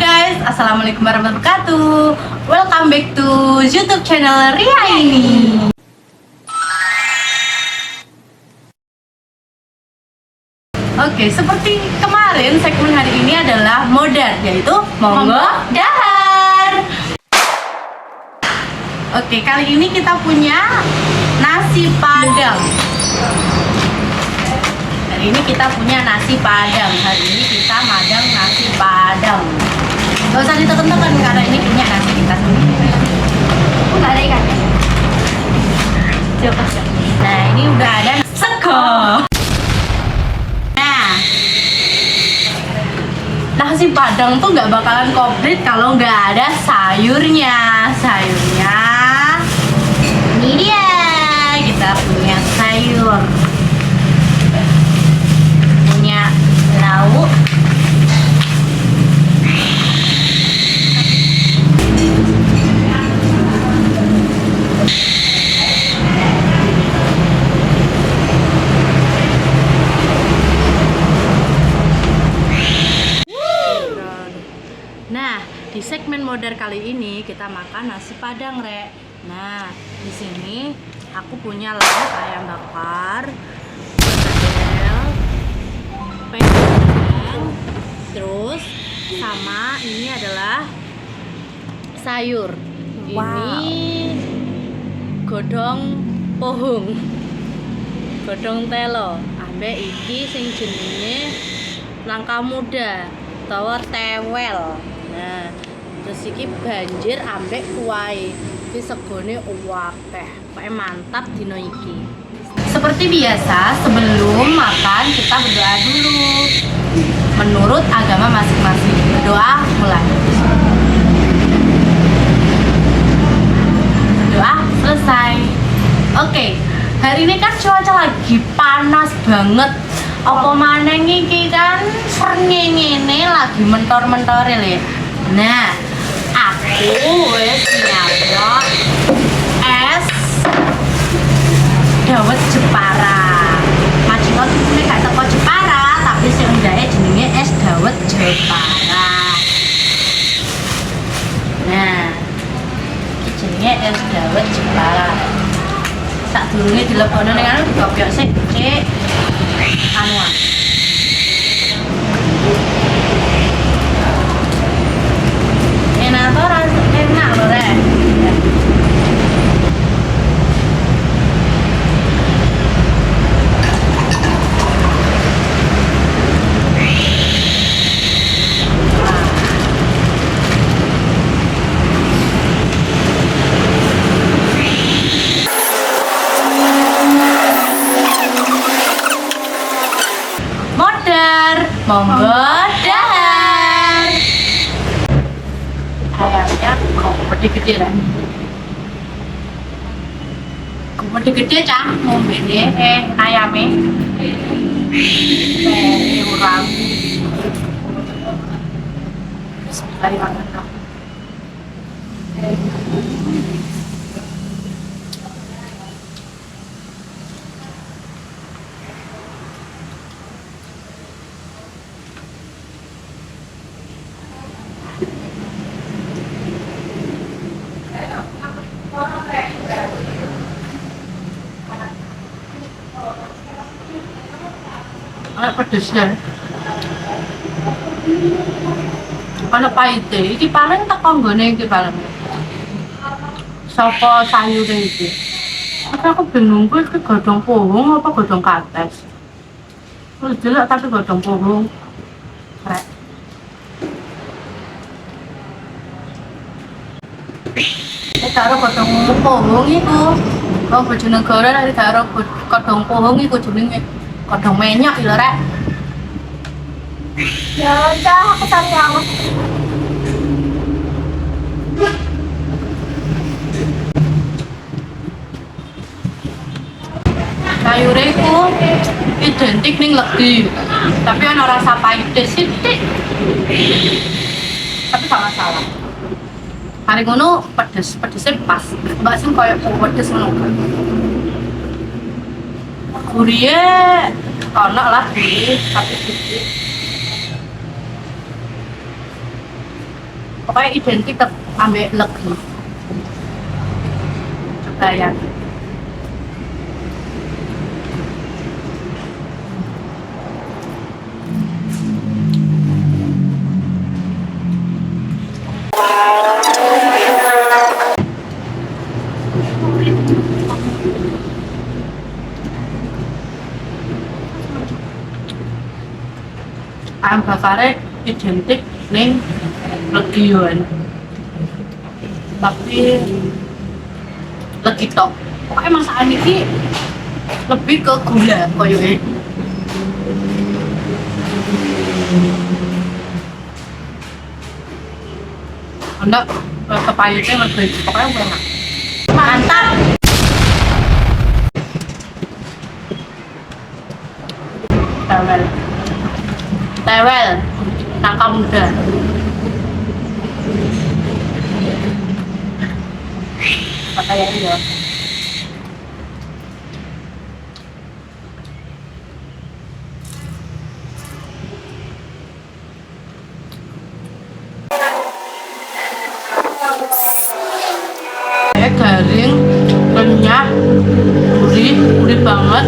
guys, assalamualaikum warahmatullahi wabarakatuh. Welcome back to YouTube channel Ria ini. Oke, seperti kemarin segmen hari ini adalah modar, yaitu monggo dahar. Oke, kali ini kita punya nasi padang. Hari ini kita punya nasi padang. Hari ini kita madang nasi padang. Gak usah ditekan-tekan karena ini punya nasi kita sendiri. Nggak ada ikan. Coba. Nah, ini udah ada sego. Nah, nasi padang tuh nggak bakalan komplit kalau nggak ada sayurnya. Sayurnya ini dia. Kita punya sayur. Lauk, nah di segmen modern kali ini kita makan nasi padang, Rek. Nah, di sini aku punya lauk ayam bakar, terus sama ini adalah sayur. Ini godong pohung, godong telo, ambek iki sing jenenge nangka muda utawa tewel. Nah, terus iki banjir ambek kuai. Iki segone akeh. Pokoke mantap dino iki. Seperti biasa, sebelum makan kita berdoa dulu menurut agama masing-masing. Berdoa mulai. Berdoa selesai. Oke, hari ini kan cuaca lagi panas banget. Apa maneh iki kan srengenge lagi mentor-mentore le. Nah, aku wis nyiapno es dawet Jepara. Macino tuh gak teko Jepara, tapi sing ndake jenenge es dawet Jepara. Nah, iki jenenge es dawet Jepara. Sadurunge dilebokno ning anu dikopiok sik, Cik. Anu. Enak to rasane, enak lho, Rek. Monggo dahar. Ayamnya kok gede-gede lah. Kok gede-gede cah ngombene ayame. Urang. Bismillahirrahmanirrahim. Ada pedesnya, ada pahitnya. Ini paling tak konggone ini paling. Sopo sayurnya ini. Tapi aku bingung, itu godong pohong apa godong kates? Terus jelek tapi godong pohong. Rek. Ini taruh godong pohong itu. Oh, Bojonegoro dari taruh godong pohong itu jenenge. Kodong menyok lho, Rek. Ya udah, aku cari yang sayure iku identik ning legi. Tapi ana rasa pahit sithik. Tapi gak masalah. Mari ngono pedesnya pas. Mbak sing koyo pedes ngono. Guriye ono lah gurih tapi sedikit. Pokoknya identik ambek legi. Coba ya. Ayam bakarnya identik ning legian, tapi legi tok. Pokoknya masakan ini lebih ke gula koyoke. Anda kepayutnya lebih pokoknya enak. Mantap. Tewel. Tewel. Nangka muda. Kayak ini ya. Garing, renyah, gurih banget,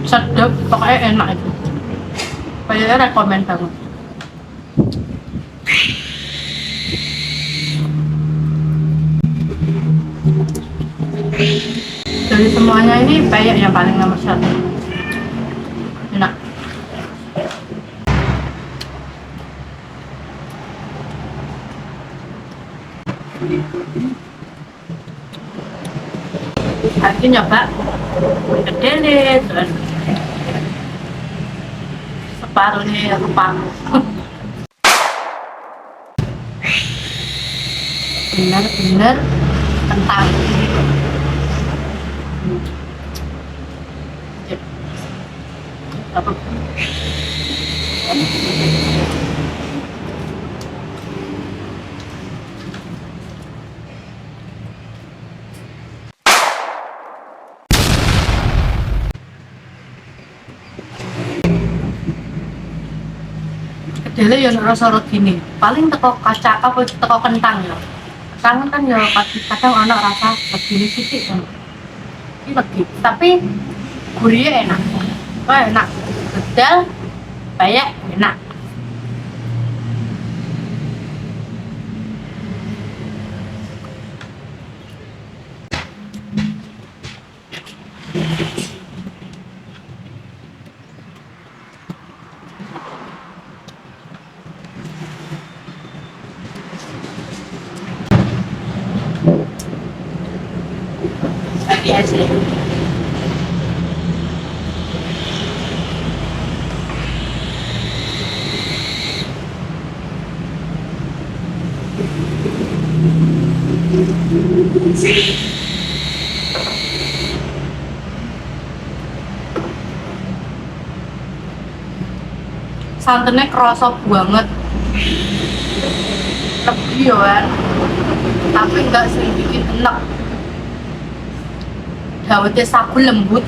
sedap, pokoknya enak itu. Kayaknya rekomen banget. Dari semuanya ini peyek yang paling nomor 1. Enak. Aku nyoba gede nih, dan separuhnya keparuh. Bener-bener kentang. Apa? Kedele ya rasa gini, paling teko kaca apa teko kentang ya. Kentang kan ya kadang ana rasa begini sithik kan. Ini legi, tapi gurihnya enak. Oh, enak. Gedal, peyek enak. Biasa. Santannya kerasa banget, lebih ya kan, tapi nggak sedikit enak. Dawetnya sagu lembut,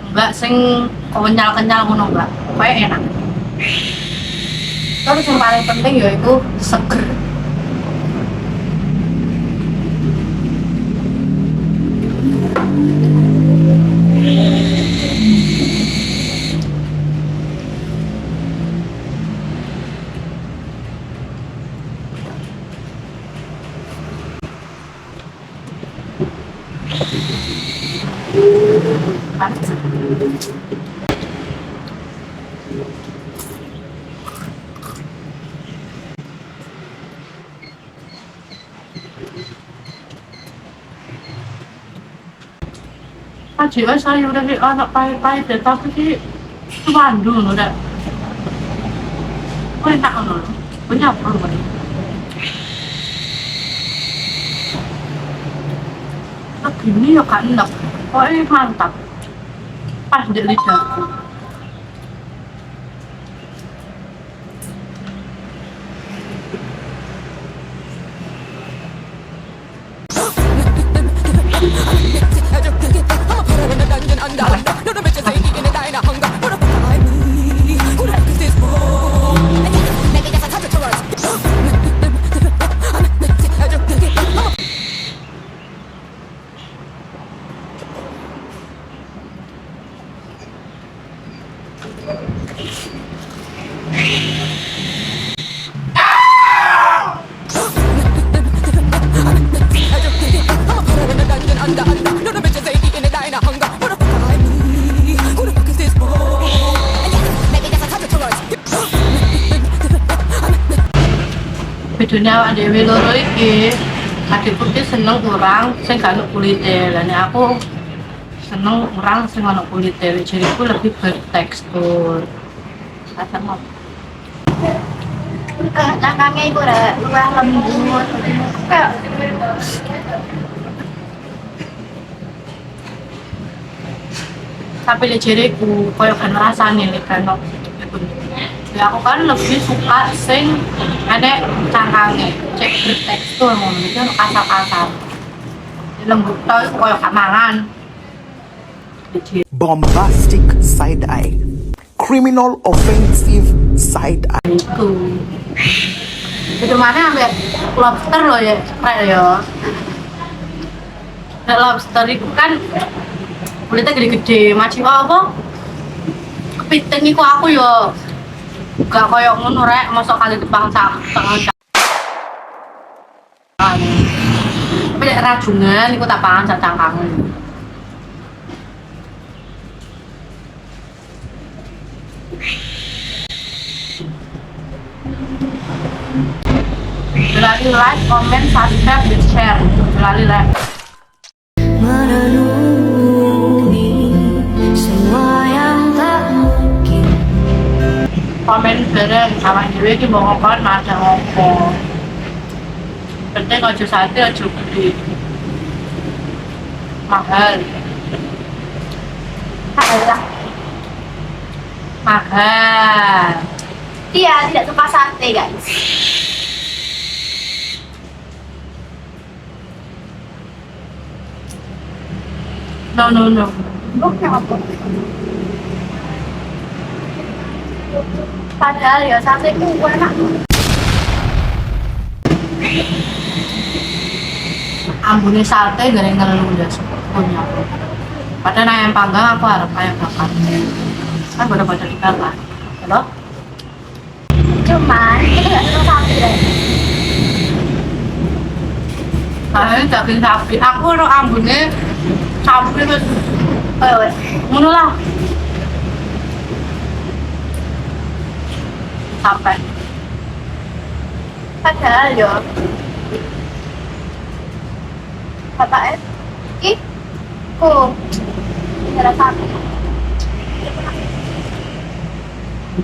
enggak sing kenyal-kenyal ngono enggak, kayak enak. Terus yang paling penting yaitu seger. Aja sayurnya sih anak pahit-pahit deh, tapi sih mandu loh deh. Oh enak loh, punya apa loh? Begini ya kan enak, oh mantap, pas di lidahku. bedanya awak dhewe loro iki, adikku ki seneng urang sing gak ono kulite. Lah nek aku seneng urang sing ono kulite, jariku lebih bertekstur. Rasa mau. Cangkangnya iku luwih lembut. Kayak Tapi lek jariku koyo kan rasane nek kan. Ya aku kan lebih suka sing ada cangkangnya, cek bertekstur ngono iki ono kasar-kasar. Lembut tau iku koyo gak mangan. Bombastic side eye, criminal offensive side eye. Itu mana ambek lobster loh ya, kayak ya. Nah, lobster itu kan kulitnya gede-gede, macam apa? Kepiting iku aku yo gak koyo ngono rek, mosok kali tebang tengah. Tapi nek rajungan iku tak pangan sak cangkangan. Lali like, comment, subscribe, dan share. Lali like. merenungi semua yang tak mungkin. Komen bareng sama dhewe iki mbok ngokon macam opo. Penting aja sate aja gede. Mahal. Adalah Mahal. dia tidak suka sate guys. No. Bukan apa. Padahal ya sate itu enak. Ambune sate goreng ngelu ya punya. Padahal ayam panggang aku harap ayam bakar. Kan pada dibakar. Halo? Cuman kita nggak suka sapi deh. Nah, daging sapi. Aku ro ambune sapi wis Wes. ngono lah. Sampai Padahal ya bapaknya darah sapi.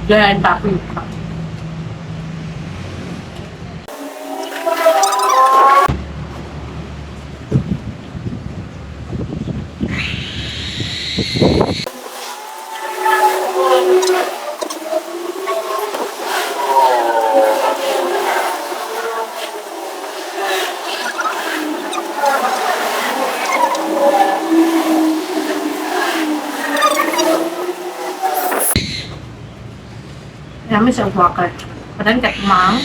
dan sapi. Kami sẽ hoặc rồi và đánh gạch mắm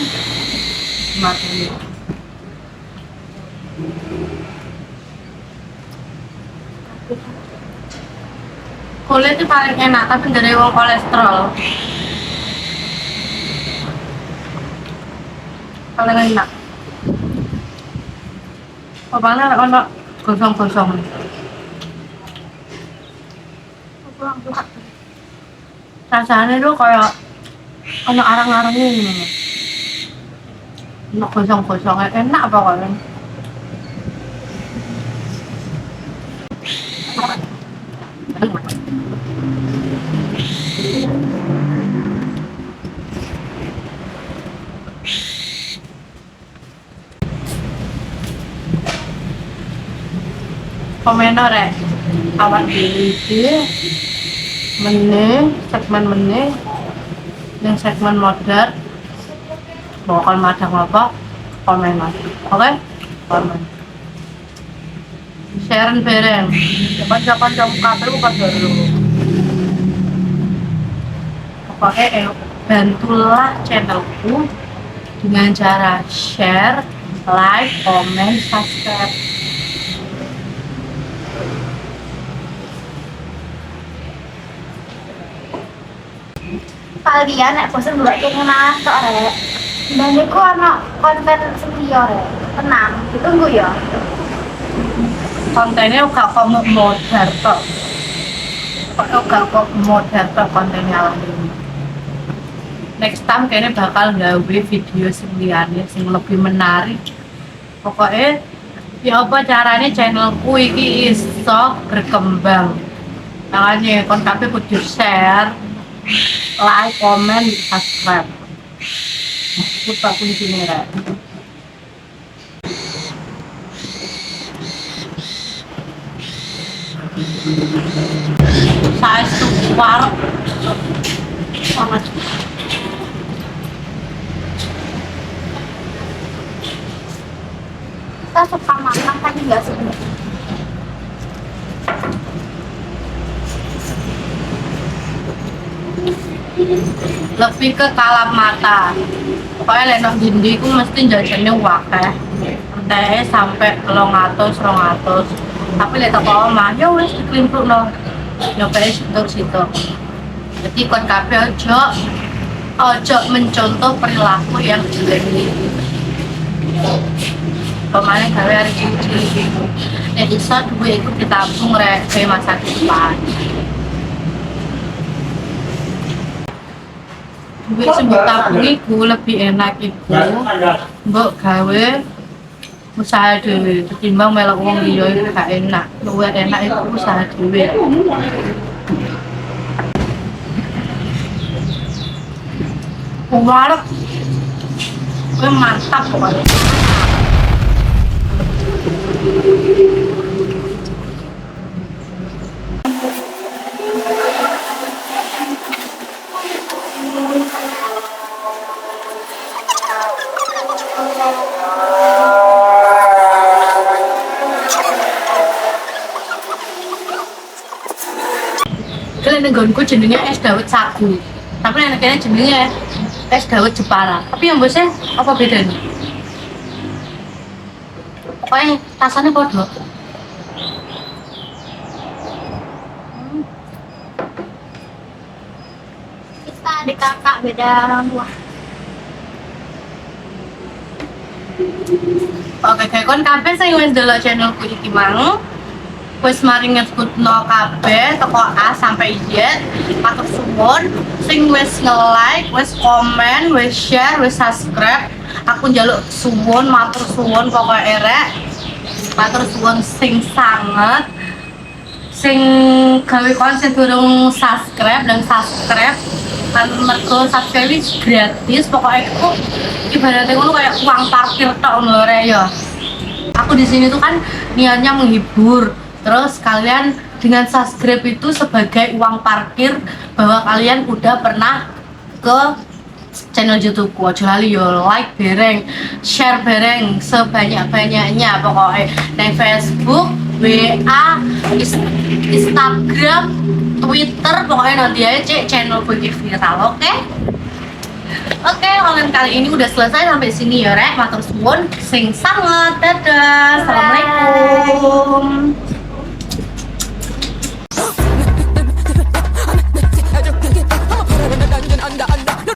mà kulit itu paling enak tapi dari wong kolesterol paling enak. Pokoknya ono gosong-gosong. Rasanya tuh kayak ono arang-arangnya gini. Ono gosong-gosongnya enak pokoknya. Komentar ya, awak dhewe iki segmen meneh yang segmen modern bakal madang apa komen mas, oke? Komen share bareng kanca-kanca kabeh bukan dulu pokoknya bantulah channelku dengan cara share, like, komen, subscribe. Kalian nek bosen buat kene masak rek. Dan iku ana konten seliyo rek. Tenang, ditunggu ya. Kontennya gak kok modern tok. Kok gak kok modern tok kontennya awak dhewe. next time kayaknya bakal gawe video sing liyane sing lebih menarik. Pokoknya ya apa caranya channelku iki iso berkembang. Makanya kon kabeh kudu share, like, comment, subscribe. Itu tak kuncinya rek. Saya suka sangat. Kita suka makan tapi nggak suka. Lebih ke kalap mata. Pokoknya lenok dindi ku mesti jajannya wakeh. Entah sampai 200. Tapi lihat toko omah ya wis diklimplukno. Nyobain situ. Jadi kon kabeh ojo mencontoh perilaku yang jelek ini. Pemane gawe arek cilik. Nek iso duwe iku ditabung rek ke masa depan. Duit sing tabung iku lebih enak iku mbok gawe usaha dhewe ketimbang melok wong liya iku gak enak. Luwih enak iku usaha dhewe. Warek mantap pokoknya. Kalian nggonku jenenge es dawet sagu. Tapi nek kene jenenge es dawet Jepara. Tapi yang bosnya apa bedanya? Pokoknya rasanya podo. Kita adik kakak beda orang tua. Oke, kayak kon kabeh sing wis ndelok channelku iki mang. Wis mari ngekutno kabeh teko A sampai Z. Matur suwun sing wis nge-like, wis komen, wis share, wis subscribe. Aku njaluk suwun, matur suwun pokoke rek. Matur suwun sing sanget. Sing gawe konten durung subscribe dan subscribe kan mergo subscribe gratis pokoknya itu ibaratnya ngono kayak uang parkir tok ngono rek ya. Aku di sini tuh kan niatnya menghibur. Terus kalian dengan subscribe itu sebagai uang parkir bahwa kalian udah pernah ke channel YouTubeku. Aja lali yo like bereng, share bereng sebanyak-banyaknya pokoknya. Di Facebook, WA, Instagram, Twitter, pokoknya nanti aja cek channel Bagi Viral, oke? Oke, konten kali ini udah selesai sampai sini ya rek. Matur suwun sing sanget. Dadah. Assalamualaikum.